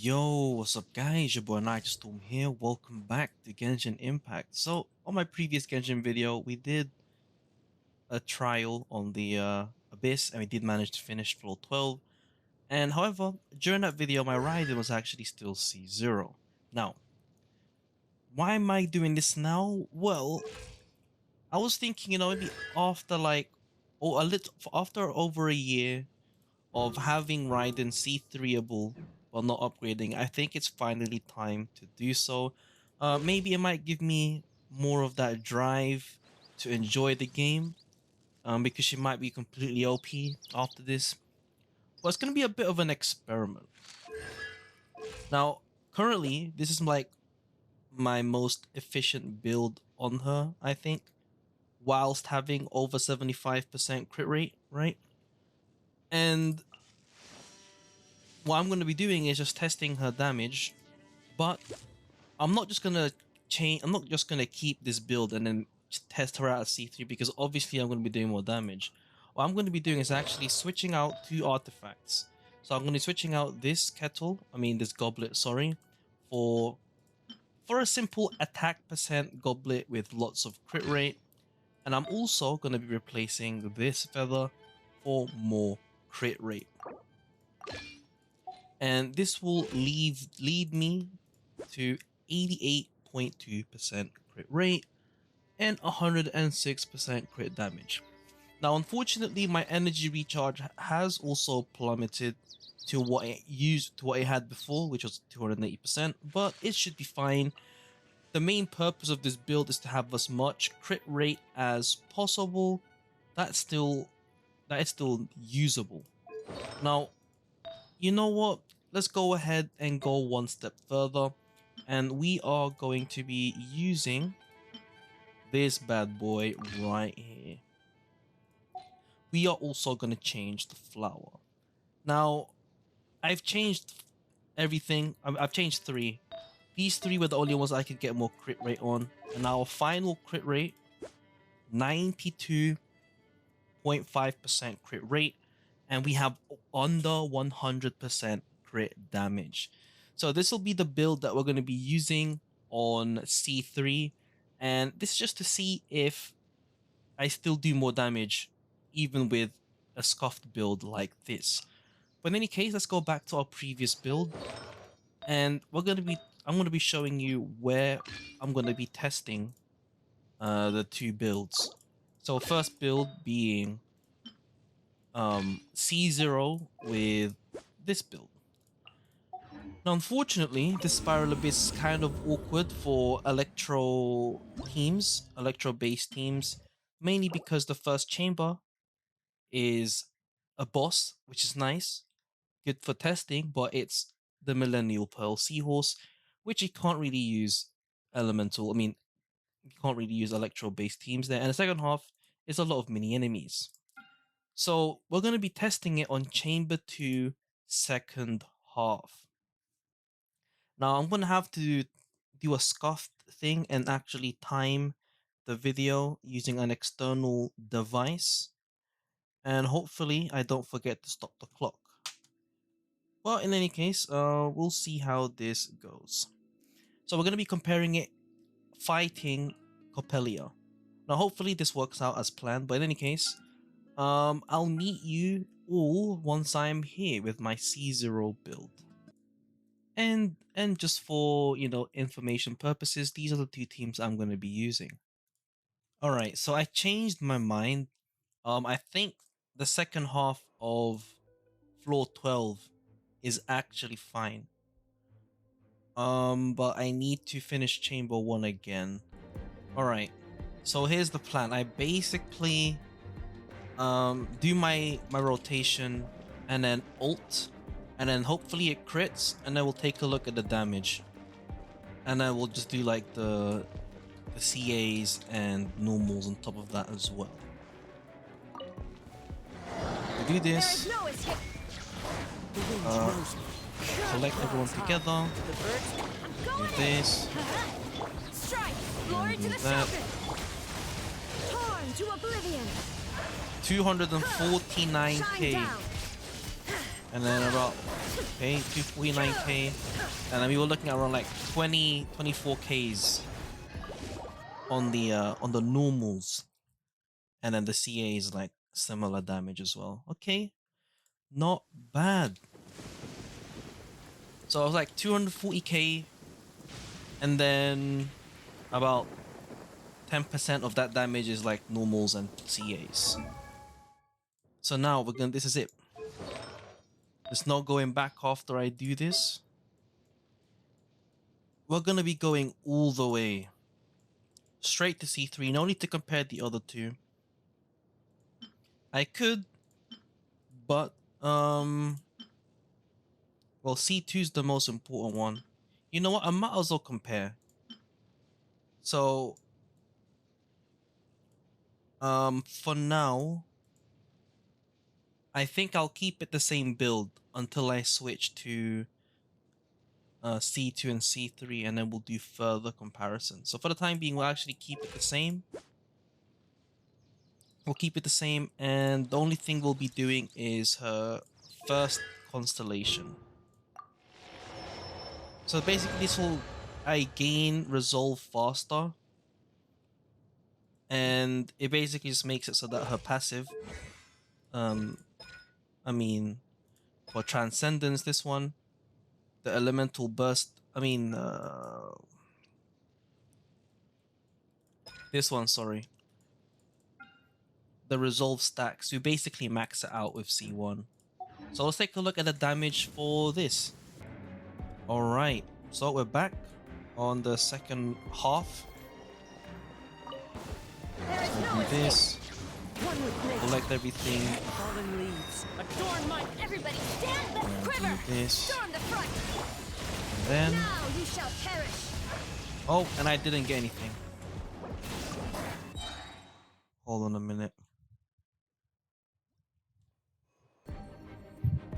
Yo, what's up guys? Your boy Nitrostorm here. Welcome back to Genshin Impact. So, on my previous Genshin video, we did a trial on the Abyss and we did manage to finish floor 12. And however, during that video, my Raiden was actually still C0. Now, why am I doing this now? Well, I was thinking, maybe after or a little after over a year of having Raiden C3able while not upgrading, I think it's finally time to do so. Maybe it might give me more of that drive to enjoy the game, because she might be completely OP after this. But it's going to be a bit of an experiment. Now, currently, this is like my most efficient build on her, I think, whilst having over 75% crit rate, right? And what I'm going to be doing is just testing her damage, but I'm not just going to change. I'm not just going to keep this build and then test her out at C3 because obviously I'm going to be doing more damage. What I'm going to be doing is actually switching out two artifacts. So I'm going to be switching out this this goblet, sorry, for a simple attack percent goblet with lots of crit rate. And I'm also going to be replacing this feather for more crit rate. And this will lead me to 88.2% crit rate and 106% crit damage. Now, unfortunately, my energy recharge has also plummeted to what it had before, which was 280%, but it should be fine. The main purpose of this build is to have as much crit rate as possible. That is still usable. Now, you know what? Let's go ahead and go one step further, and we are going to be using this bad boy right here. We are also going to change the flower. Now, I've changed everything. I've changed three. These three were the only ones I could get more crit rate on, and our final crit rate, 92.5% crit rate, and we have under 100% crit damage. So this will be the build that we're going to be using on C3, and this is just to see if I still do more damage even with a scuffed build like this. But in any case, let's go back to our previous build, and I'm going to be showing you where I'm going to be testing the two builds. So first build being C0 with this build. Now, unfortunately, this Spiral Abyss is kind of awkward for electro-based teams, mainly because the first chamber is a boss, which is nice, good for testing, but it's the Millennial Pearl Seahorse, which you can't really use you can't really use electro-based teams there. And the second half is a lot of mini enemies. So we're going to be testing it on Chamber 2, second half. Now I'm going to have to do a scuffed thing and actually time the video using an external device. And hopefully I don't forget to stop the clock. Well, in any case, we'll see how this goes. So we're going to be comparing it fighting Coppelia. Now hopefully this works out as planned, but in any case, I'll meet you all once I'm here with my C0 build. And just for, information purposes, these are the two teams I'm going to be using. Alright, so I changed my mind. I think the second half of floor 12 is actually fine. But I need to finish chamber 1 again. Alright, so here's the plan. I basically do my rotation and then ult, and then hopefully it crits, and then we'll take a look at the damage, and then we'll just do like the CAs and normals on top of that as well. We do this, collect everyone together, do this, and do that. 249k, and then about Okay, 249k. And then we were looking at around like 24ks on the normals. And then the CA is like similar damage as well. Okay, not bad. So I was like 240k, and then about 10% of that damage is like normals and CAs. So now this is it. There's no going back after I do this. We're gonna be going all the way straight to C3. No need to compare the other two. I could, but well, C2 is the most important one. You know what? I might as well compare. So for now, I think I'll keep it the same build until I switch to C2 and C3, and then we'll do further comparisons. So for the time being, we'll actually keep it the same. We'll keep it the same, and the only thing we'll be doing is her first constellation. So basically, this will gain resolve faster, and it basically just makes it so that her passive, I mean, for Transcendence, this one, the Elemental Burst, this one, sorry. The Resolve stacks, you basically max it out with C1. So let's take a look at the damage for this. Alright, so we're back on the second half. So do this. Collect everything. Fallen leaves. Adorn my everybody stand back. And Quiver. do this. Storm the front. And then Now you shall perish. oh, and I didn't get anything. Hold on a minute.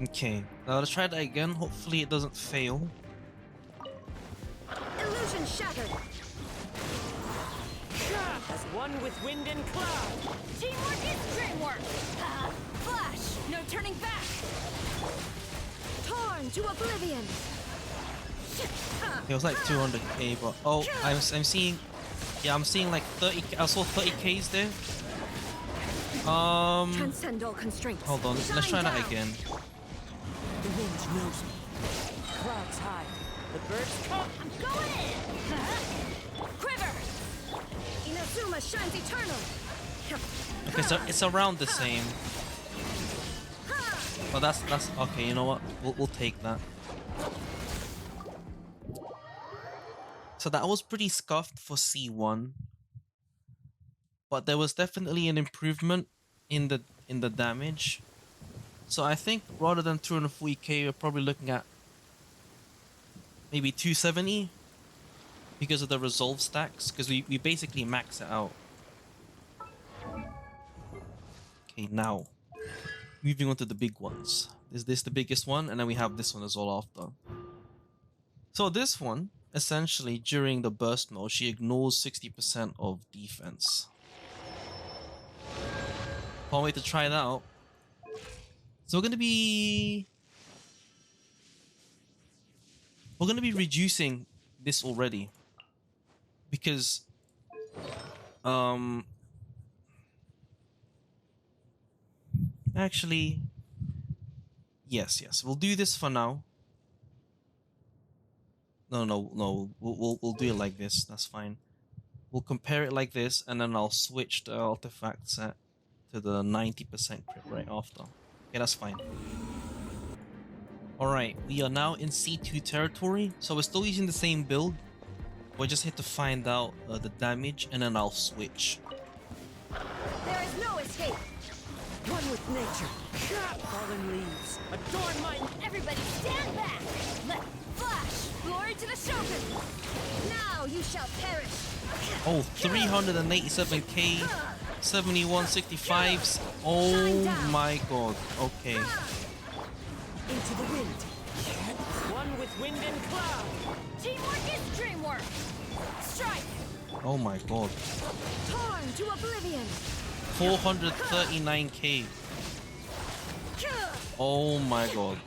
Okay, now let's try that again. Hopefully it doesn't fail. Illusion shattered. As one with wind and cloud. Teamwork is dreamwork. Flash. No turning back. Torn to oblivion. It was like 200k, but oh, I'm seeing, yeah, I'm seeing like 30. I saw 30k's there. Transcend all constraints. Hold on, let's try that again. The wind knows me. Clouds high. The birds come. I'm going in. Quiver. Inazuma shines eternal. Okay, so it's around the same. But that's okay. You know what? We'll take that. So that was pretty scuffed for C1, but there was definitely an improvement in the damage. So I think rather than 240k, we're probably looking at maybe 270 because of the resolve stacks, because we basically max it out. Okay, now moving on to the big ones. Is this the biggest one? And then we have this one as well after. So this one, essentially during the burst mode, she ignores 60% of defense. Can't wait to try that out. So we're gonna be reducing this already, because actually yes, we'll do this for now. No, we'll do it like this. That's fine. We'll compare it like this, and then I'll switch the artifact set to the 90% crit right after. Okay, that's fine. Alright, we are now in C2 territory, so we're still using the same build. We're just here to find out the damage, and then I'll switch. There is no escape. One with nature. Fallen leaves. Adorn my. Everybody stand back. Let flash. Glory to the Shogun. Now you shall perish. Oh, 387k, 7165s. Oh my god. Okay. Into the wind. As one with wind and cloud. Teamwork is dreamwork. Strike. Oh my god. Torn to oblivion. 439k. Oh my god.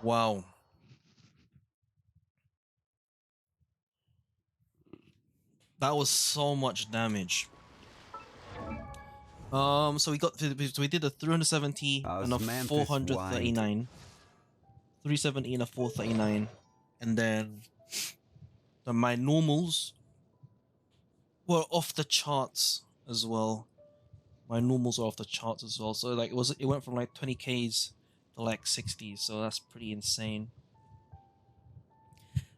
Wow. That was so much damage. So we did a 370 and a Osmanthus whined. 439. 370 and a 439. And then my normals were off the charts as well. My normals are off the charts as well. So like it went from like 20Ks to like 60s. So that's pretty insane.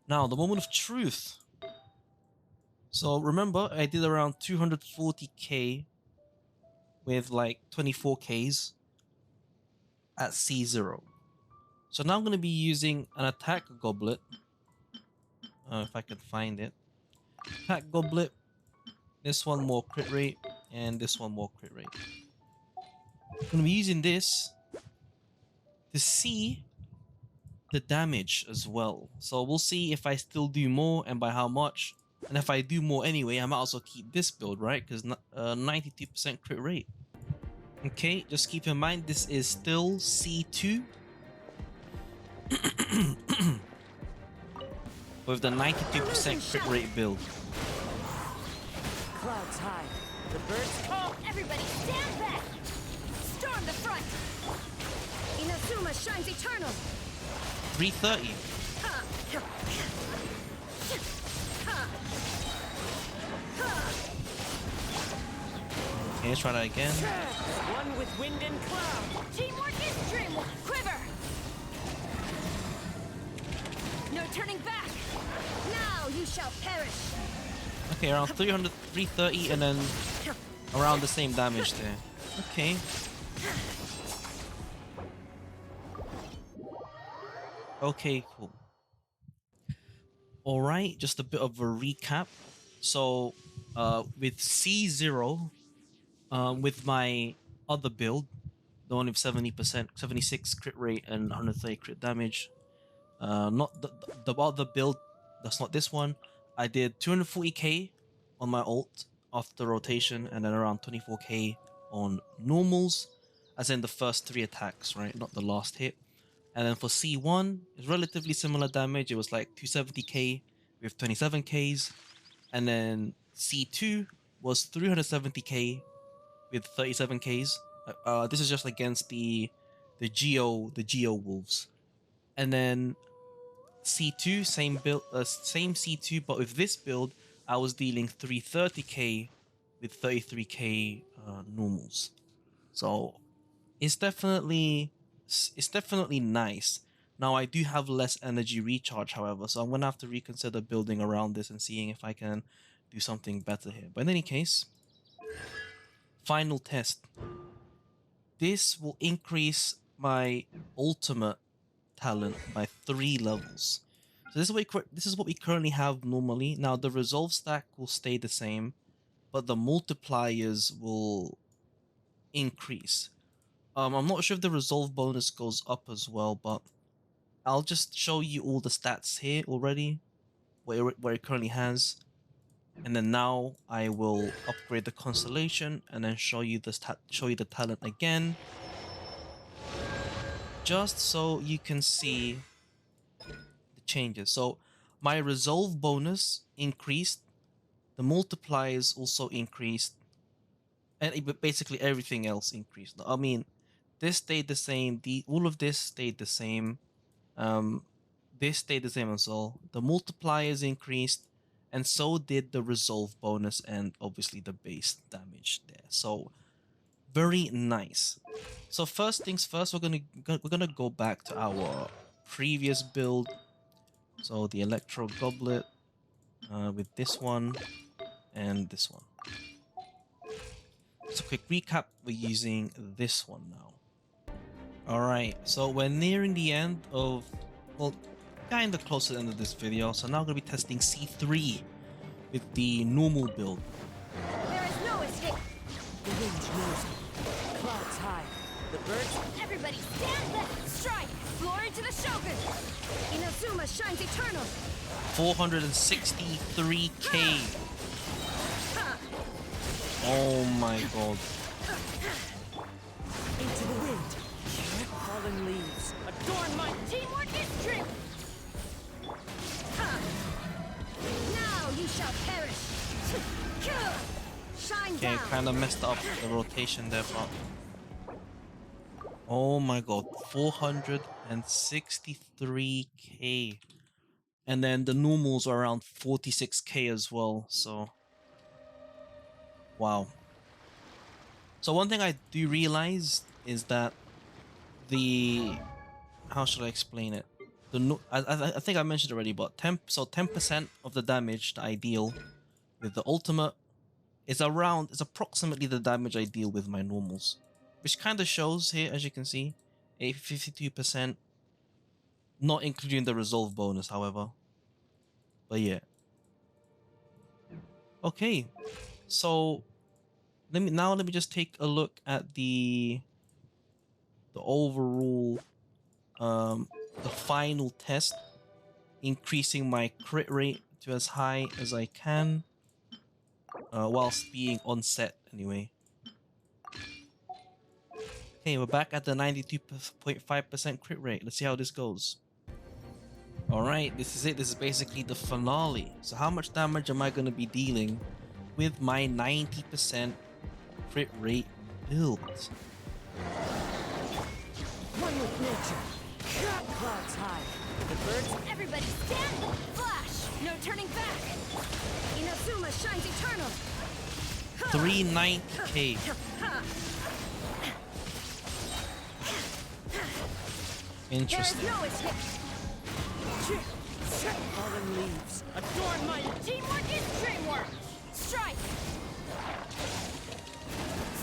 Now the moment of truth. So remember I did around 240k with like 24Ks at C0. So now I'm going to be using an attack goblet. If I can find it. Attack goblet. This one more crit rate. And this one more crit rate. I'm going to be using this to see the damage as well. So we'll see if I still do more and by how much. And if I do more anyway, I might also keep this build, right? Because 92% crit rate. Okay, just keep in mind this is still C2. With the 92% crit rate build. Clouds high. The birds come. Everybody stand back! Storm the front! Inazuma shines eternal! 330. Okay, let's try that again. One with wind and cloud. Teamwork is dreamwork! Quiver! No turning back! Now you shall perish! Okay, around 300, 330, and then around the same damage there. Okay. Okay, cool. Alright, just a bit of a recap. So, with C0, with my other build, the one with 70%, 76 crit rate and 130 crit damage, not the other build, that's not this one. I did 240k on my ult after rotation and then around 24k on normals, as in the first 3 attacks, right? Not the last hit. And then for C1, it's relatively similar damage. It was like 270k with 27Ks. And then C2 was 370k with 37Ks. This is just against the Geo wolves. And then C2, same build, same C2, but with this build, I was dealing 330k with 33k normals. So it's definitely nice. Now I do have less energy recharge, however, so I'm gonna have to reconsider building around this and seeing if I can do something better here. But in any case, final test. This will increase my ultimate talent by 3 levels. So this is what we currently have normally. Now the resolve stack will stay the same, but the multipliers will increase. I'm not sure if the resolve bonus goes up as well, but I'll just show you all the stats here already, where it currently has. And then now I will upgrade the constellation and then show you the talent again, just so you can see the changes. So my resolve bonus increased, the multipliers also increased, and basically everything else increased. I mean, this stayed the same. All of this stayed the same. This stayed the same as well. The multipliers increased, and so did the resolve bonus and obviously the base damage there. So very nice. So first things first, we're gonna go back to our previous build. So the Electro Goblet with this one and this one. So quick recap, we're using this one now. Alright, so we're nearing the end of, well, kind of close to the end of this video. So now I'm going to be testing C3 with the normal build. There is no escape! The wind knows me. Clouds high. The birds. Everybody stand back! Strike! Glory to the Shogun! Inazuma shines eternal! 463k. Oh my god. Into the wind. Fallen leaves. A Adorn my Teamwork is true! Ha! Now you shall perish! Shine Okay, down! kind of messed up the rotation there, but oh my god, 463k. And then the normals are around 46k as well, so wow. So one thing I do realize is that the how should I explain it? I think I mentioned already, but 10% of the damage that I deal with the ultimate is approximately the damage I deal with my normals, which kind of shows here, as you can see, a 52%, not including the resolve bonus, however. But yeah, okay. So let me just take a look at the overall the final test, increasing my crit rate to as high as I can, whilst being on set anyway. Okay, we're back at the 92.5% crit rate. Let's see how this goes. Alright, this is it. This is basically the finale. So how much damage am I going to be dealing with my 90% crit rate build? One with nature. Clouds high. The birds. Everybody stand! Flash! No turning back! Inazuma shines eternal! 390k. Interesting. There is no escape! Fallen leaves. Adorn my Teamwork is dreamwork! Strike!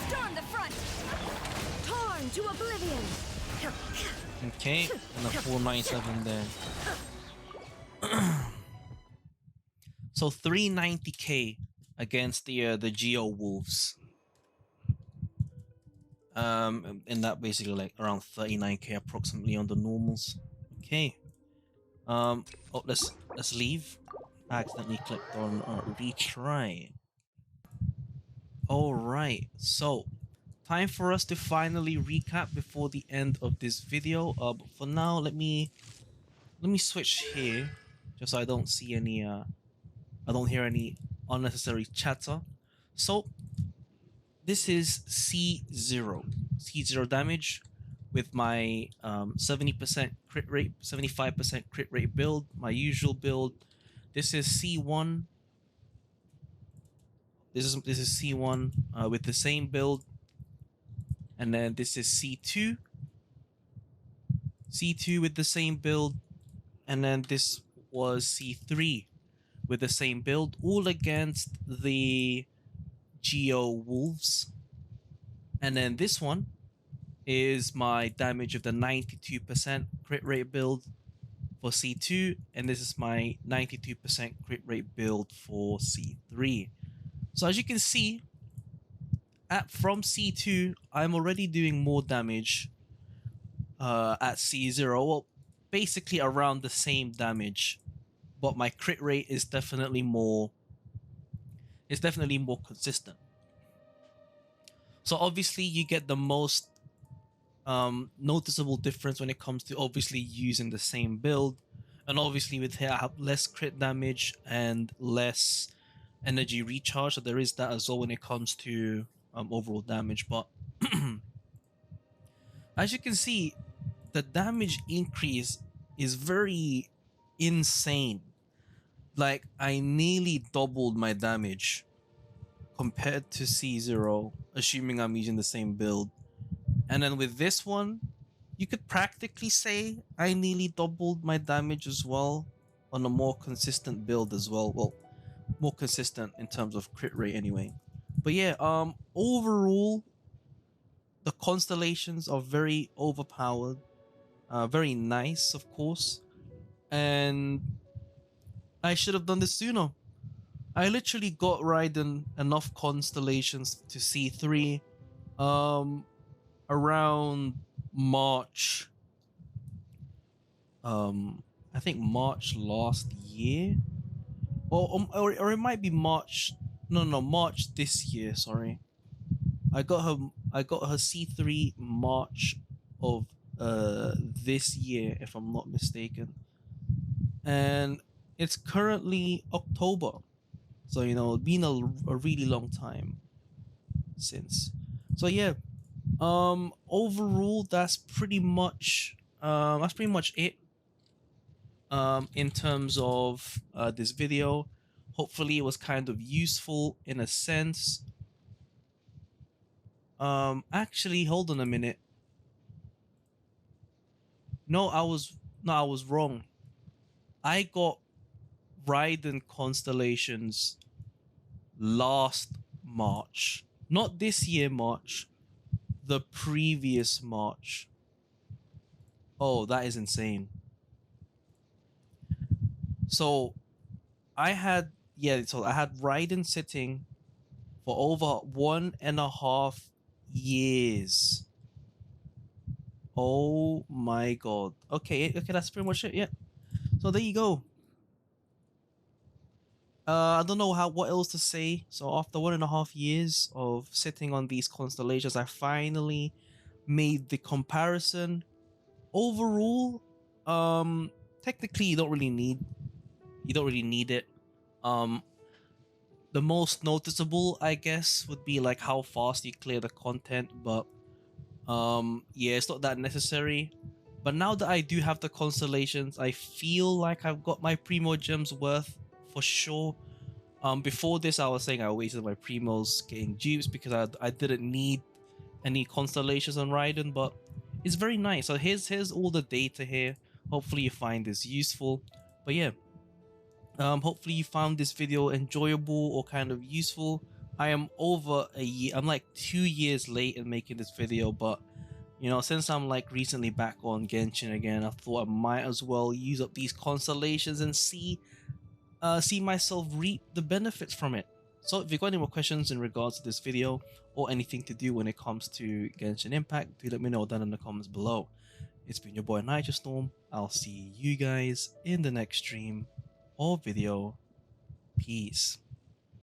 Storm the front! Torn to oblivion! Okay, and a 497 there. So 390k against the Geo Wolves. And that basically like around 39k approximately on the normals. Okay. Oh, let's leave. I accidentally clicked on retry. All right, so time for us to finally recap before the end of this video. But for now, let me switch here, just so I don't see any I don't hear any unnecessary chatter. So this is C0 damage with my 70% crit rate, 75% crit rate build, my usual build. This is C1. This is C1 with the same build, and then this is C2 with the same build, and then this was C3 with the same build, all against the Geo Wolves. And then this one is my damage of the 92% crit rate build for C2, and this is my 92% crit rate build for C3. So as you can see, from C2, I'm already doing more damage at C0. Well, basically around the same damage, but my crit rate is definitely more consistent. So obviously you get the most noticeable difference when it comes to obviously using the same build, and obviously with here I have less crit damage and less energy recharge, so there is that as well when it comes to overall damage. But as you can see, the damage increase is very insane. Like, I nearly doubled my damage compared to C0, assuming I'm using the same build. And then with this one, you could practically say I nearly doubled my damage as well on a more consistent build as well. Well, more consistent in terms of crit rate anyway. But yeah, overall, the constellations are very overpowered, very nice, of course, and I should have done this sooner. I literally got Raiden enough constellations to C3 around March. I think March last year, or it might be March. No, March this year. Sorry, I got her C3 March of this year, if I'm not mistaken. And it's currently October. So, you know, it's been a really long time since. So yeah, overall that's pretty much it in terms of this video. Hopefully it was kind of useful in a sense. Actually, hold on a minute. No, I was wrong. I got Raiden constellations last March. Not this year March, the previous March. Oh, that is insane. So so I had Raiden sitting for over 1.5 years. Oh my god. Okay, that's pretty much it. Yeah. So there you go. I don't know what else to say. So after 1.5 years of sitting on these constellations, I finally made the comparison. Overall, technically you don't really need it. Um, the most noticeable, I guess, would be like how fast you clear the content, but yeah, it's not that necessary. But now that I do have the constellations, I feel like I've got my primo gems worth for sure. Before this, I was saying I wasted my primos getting dupes because I didn't need any constellations on Raiden, but it's very nice. So here's all the data here. Hopefully you find this useful. But yeah, hopefully you found this video enjoyable or kind of useful. I am over a year. I'm like 2 years late in making this video, but you know, since I'm like recently back on Genshin again, I thought I might as well use up these constellations and see myself reap the benefits from it. So if you've got any more questions in regards to this video or anything to do when it comes to Genshin Impact, do let me know down in the comments below. It's been your boy Nitrostorm. I'll see you guys in the next stream or video. Peace.